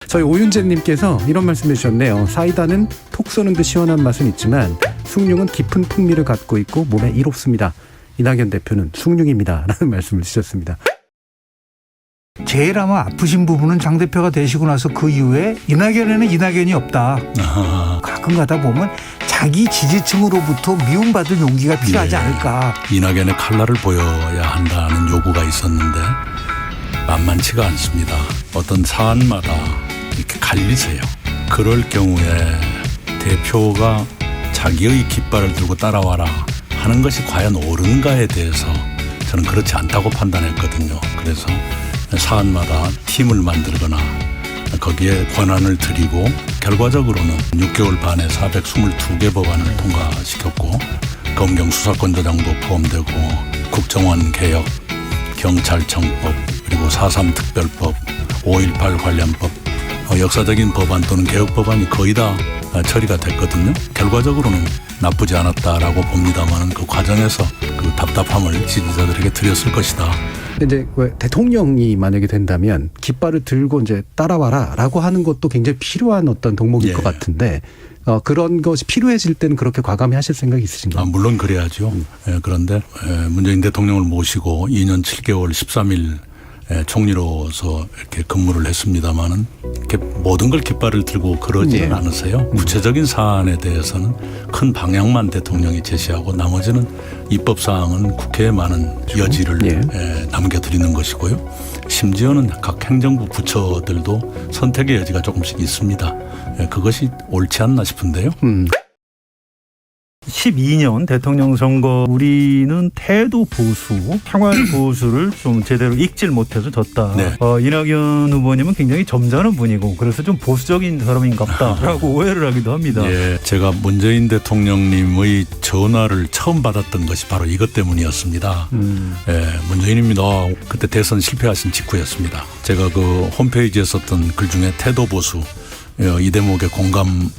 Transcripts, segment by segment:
저희 오윤재님께서 이런 말씀해 주셨네요. 사이다는 톡 쏘는 듯 시원한 맛은 있지만 숭늉은 깊은 풍미를 갖고 있고 몸에 이롭습니다. 이낙연 대표는 숭늉입니다. 라는 말씀을 주셨습니다. 제일 아마 아프신 부분은 장 대표가 되시고 나서 그 이후에 이낙연에는 이낙연이 없다. 가끔 가다 보면 자기 지지층으로부터 미움받을 용기가 필요하지 않을까. 이낙연의 칼날을 보여야 한다는 요구가 있었는데 만만치가 않습니다. 어떤 사안마다 이렇게 갈리세요. 그럴 경우에 대표가 자기의 깃발을 들고 따라와라 하는 것이 과연 옳은가에 대해서 저는 그렇지 않다고 판단했거든요. 그래서 사안마다 팀을 만들거나 거기에 권한을 드리고 결과적으로는 6개월 반에 422개 법안을 통과시켰고 검경 수사권조정도 포함되고 국정원 개혁, 경찰청법, 그리고 4.3 특별법, 5.18 관련법, 역사적인 법안 또는 개혁 법안이 거의 다 처리가 됐거든요. 결과적으로는 나쁘지 않았다라고 봅니다만 그 과정에서 그 답답함을 지지자들에게 드렸을 것이다. 근데 이제 대통령이 만약에 된다면 깃발을 들고 이제 따라와라라고 하는 것도 굉장히 필요한 어떤 덕목일 것 같은데 그런 것이 필요해질 때는 그렇게 과감히 하실 생각이 있으신가요? 물론 그래야죠. 그런데 문재인 대통령을 모시고 2년 7개월 13일 총리로서 이렇게 근무를 했습니다마는 이렇게 모든 걸 깃발을 들고 그러지는 않으세요. 구체적인 사안에 대해서는 큰 방향만 대통령이 제시하고 나머지는 입법 사항은 국회에 많은 여지를 남겨드리는 것이고요. 심지어는 각 행정부 부처들도 선택의 여지가 조금씩 있습니다. 그것이 옳지 않나 싶은데요. 12년 대통령 선거 우리는 태도 보수, 생활 보수를 좀 제대로 읽질 못해서 졌다. 네. 이낙연 후보님은 굉장히 점잖은 분이고 그래서 좀 보수적인 사람인가 보다라고 오해를 하기도 합니다. 제가 문재인 대통령님의 전화를 처음 받았던 것이 바로 이것 때문이었습니다. 문재인입니다. 그때 대선 실패하신 직후였습니다. 제가 그 홈페이지에 썼던 글 중에 태도 보수 이 대목에 공감이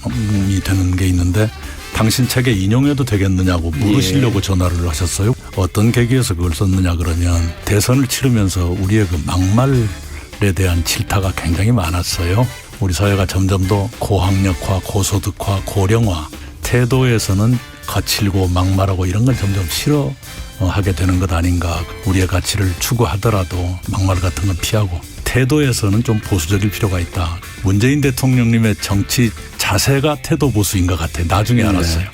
되는 게 있는데 당신 책에 인용해도 되겠느냐고 물으시려고 전화를 하셨어요. 어떤 계기에서 그걸 썼느냐 그러면 대선을 치르면서 우리의 그 막말에 대한 질타가 굉장히 많았어요. 우리 사회가 점점 더 고학력화, 고소득화, 고령화, 태도에서는 거칠고 막말하고 이런 걸 점점 싫어하게 되는 것 아닌가. 우리의 가치를 추구하더라도 막말 같은 건 피하고 태도에서는 좀 보수적일 필요가 있다. 문재인 대통령님의 정치 자세가 태도 보수인 것 같아요. 나중에 알았어요.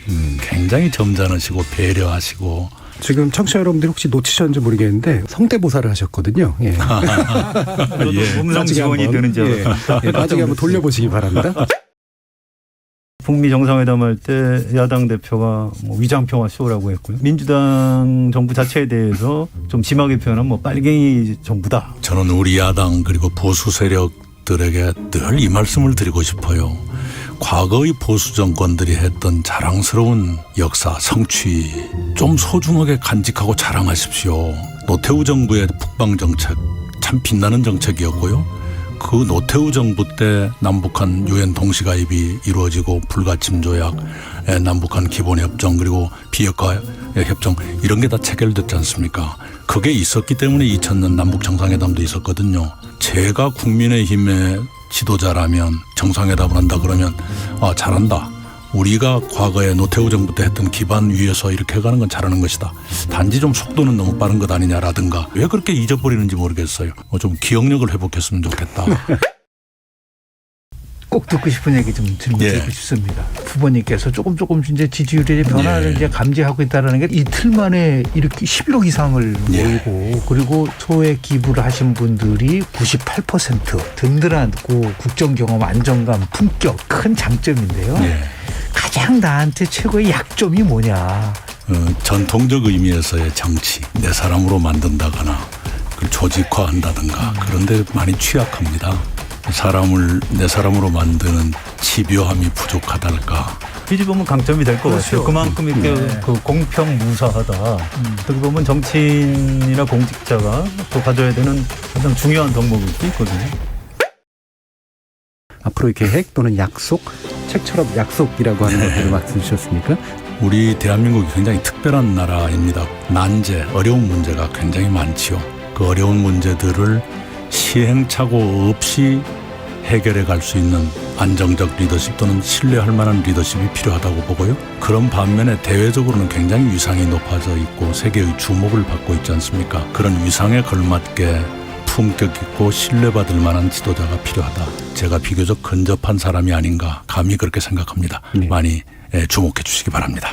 굉장히 점잖으시고 배려하시고. 지금 청취자 여러분들이 혹시 놓치셨는지 모르겠는데 성대모사를 하셨거든요. 음성 지원이 되는지 나중에 한번 돌려보시기 바랍니다. 북미 정상회담 할 때 야당 대표가 위장평화 쇼라고 했고요. 민주당 정부 자체에 대해서 좀 심하게 표현한 빨갱이 정부다. 저는 우리 야당 그리고 보수 세력들에게 늘 이 말씀을 드리고 싶어요. 과거의 보수 정권들이 했던 자랑스러운 역사, 성취 좀 소중하게 간직하고 자랑하십시오. 노태우 정부의 북방 정책 참 빛나는 정책이었고요. 그 노태우 정부 때 남북한 유엔 동시가입이 이루어지고 불가침 조약, 남북한 기본협정 그리고 비핵화 협정 이런 게 다 체결됐지 않습니까? 그게 있었기 때문에 2000년 남북 정상회담도 있었거든요. 제가 국민의힘의 지도자라면 정상회담을 한다 그러면 잘한다. 우리가 과거에 노태우 정부 때 했던 기반 위에서 이렇게 가는 건 잘하는 것이다. 단지 좀 속도는 너무 빠른 것 아니냐라든가 왜 그렇게 잊어버리는지 모르겠어요. 좀 기억력을 회복했으면 좋겠다. 꼭 듣고 싶은 얘기 좀 드리고 싶습니다. 후보님께서 조금 이제 지지율의 변화를 이제 감지하고 있다는 게 이틀 만에 이렇게 11억 이상을 모이고 그리고 소액 기부를 하신 분들이 98% 든든하고 국정 경험, 안정감, 품격 큰 장점인데요. 가장 나한테 최고의 약점이 뭐냐? 전통적 의미에서의 정치, 내 사람으로 만든다거나 그걸 조직화한다든가 그런 데 많이 취약합니다. 사람을 내 사람으로 만드는 집요함이 부족하달까. 뒤집으면 강점이 될 것 같아요. 그만큼 이렇게 그 공평무사하다. 어떻게 보면 정치인이나 공직자가 또 가져야 되는 가장 중요한 덕목일 수 있거든요. 앞으로의 계획 또는 약속, 책처럼 약속이라고 하는 것들을 말씀 주셨습니까? 우리 대한민국이 굉장히 특별한 나라입니다. 난제, 어려운 문제가 굉장히 많지요. 그 어려운 문제들을 시행착오 없이 해결해 갈 수 있는 안정적 리더십 또는 신뢰할 만한 리더십이 필요하다고 보고요. 그런 반면에 대외적으로는 굉장히 위상이 높아져 있고 세계의 주목을 받고 있지 않습니까? 그런 위상에 걸맞게 품격 있고 신뢰받을 만한 지도자가 필요하다. 제가 비교적 근접한 사람이 아닌가 감히 그렇게 생각합니다. 네. 많이 주목해 주시기 바랍니다.